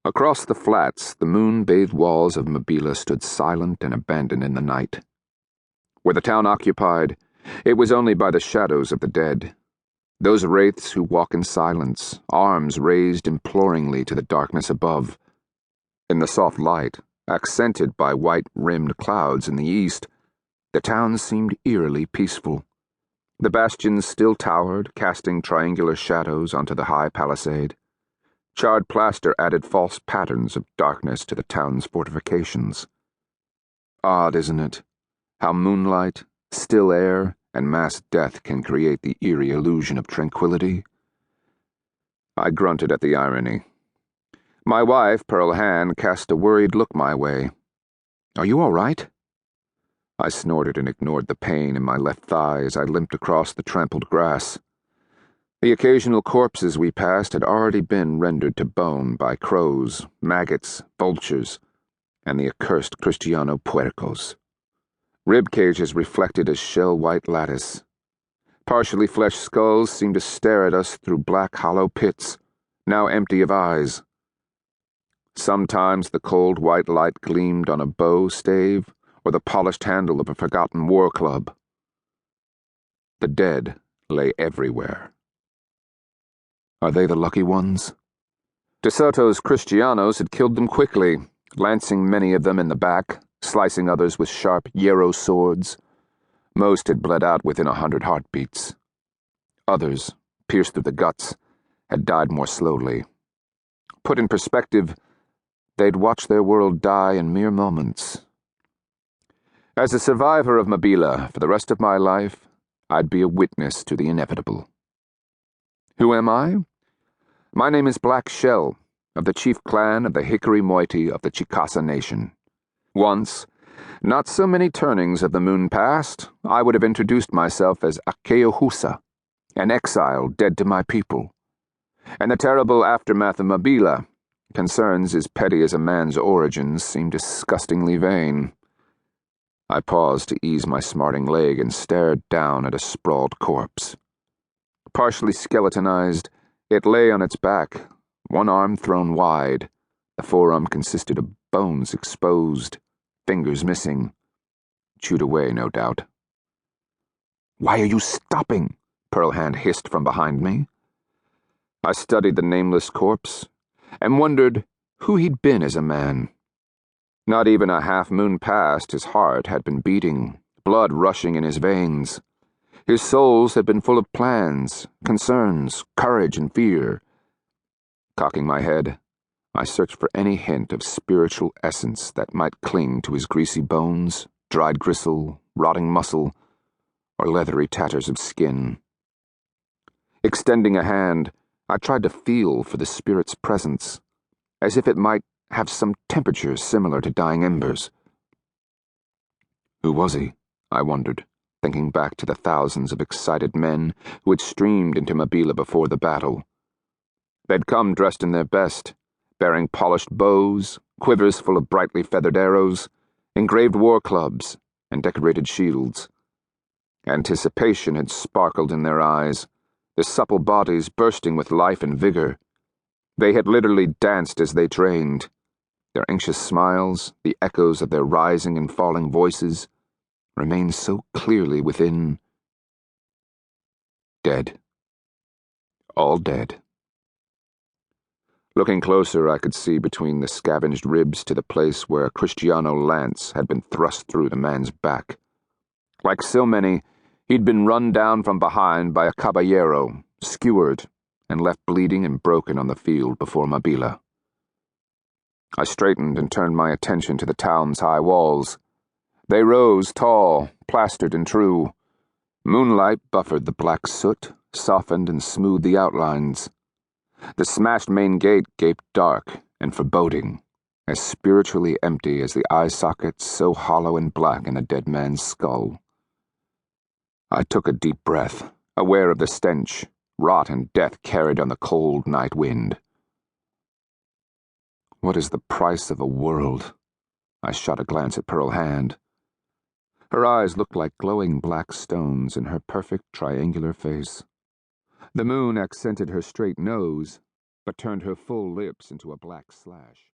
Across the flats, the moon-bathed walls of Mabila stood silent and abandoned in the night. Where the town occupied, it was only by the shadows of the dead, those wraiths who walk in silence, arms raised imploringly to the darkness above. In the soft light, accented by white-rimmed clouds in the east, the town seemed eerily peaceful. The bastions still towered, casting triangular shadows onto the high palisade. Charred plaster added false patterns of darkness to the town's fortifications. Odd, isn't it, how moonlight, still air, and mass death can create the eerie illusion of tranquility? I grunted at the irony. My wife, Pearl Hand, cast a worried look my way. "Are you all right?" I snorted and ignored the pain in my left thigh as I limped across the trampled grass. The occasional corpses we passed had already been rendered to bone by crows, maggots, vultures, and the accursed Kristiano puercos. Rib cages reflected as shell-white lattice. Partially fleshed skulls seemed to stare at us through black hollow pits, now empty of eyes. Sometimes the cold white light gleamed on a bow stave or the polished handle of a forgotten war club. The dead lay everywhere. Are they the lucky ones? De Soto's Kristianos had killed them quickly, lancing many of them in the back, slicing others with sharp yarrow swords. Most had bled out within 100 heartbeats. Others, pierced through the guts, had died more slowly. Put in perspective, they'd watched their world die in mere moments. As a survivor of Mabila for the rest of my life, I'd be a witness to the inevitable. Who am I? My name is Black Shell, of the chief clan of the Hickory Moiety of the Chicaza nation. Once, not so many turnings of the moon past, I would have introduced myself as Akeohusa, an exile dead to my people. And the terrible aftermath of Mabila, concerns as petty as a man's origins, seem disgustingly vain. I paused to ease my smarting leg and stared down at a sprawled corpse. Partially skeletonized, it lay on its back, one arm thrown wide. The forearm consisted of bones exposed, fingers missing. Chewed away, no doubt. "Why are you stopping?" Pearl Hand hissed from behind me. I studied the nameless corpse and wondered who he'd been as a man. Not even a half-moon past, his heart had been beating, blood rushing in his veins. His souls had been full of plans, concerns, courage, and fear. Cocking my head, I searched for any hint of spiritual essence that might cling to his greasy bones, dried gristle, rotting muscle, or leathery tatters of skin. Extending a hand, I tried to feel for the spirit's presence, as if it might have some temperature similar to dying embers. Who was he? I wondered, thinking back to the thousands of excited men who had streamed into Mabila before the battle. They'd come dressed in their best, bearing polished bows, quivers full of brightly feathered arrows, engraved war clubs, and decorated shields. Anticipation had sparkled in their eyes, their supple bodies bursting with life and vigor. They had literally danced as they trained. Their anxious smiles, the echoes of their rising and falling voices, remained so clearly within. Dead. All dead. Looking closer, I could see between the scavenged ribs to the place where a Kristiano lance had been thrust through the man's back. Like so many, he'd been run down from behind by a caballero, skewered, and left bleeding and broken on the field before Mabila. I straightened and turned my attention to the town's high walls. They rose tall, plastered and true. Moonlight buffered the black soot, softened and smoothed the outlines. The smashed main gate gaped dark and foreboding, as spiritually empty as the eye sockets so hollow and black in a dead man's skull. I took a deep breath, aware of the stench, rot and death carried on the cold night wind. What is the price of a world? I shot a glance at Pearl Hand. Her eyes looked like glowing black stones in her perfect triangular face. The moon accented her straight nose, but turned her full lips into a black slash.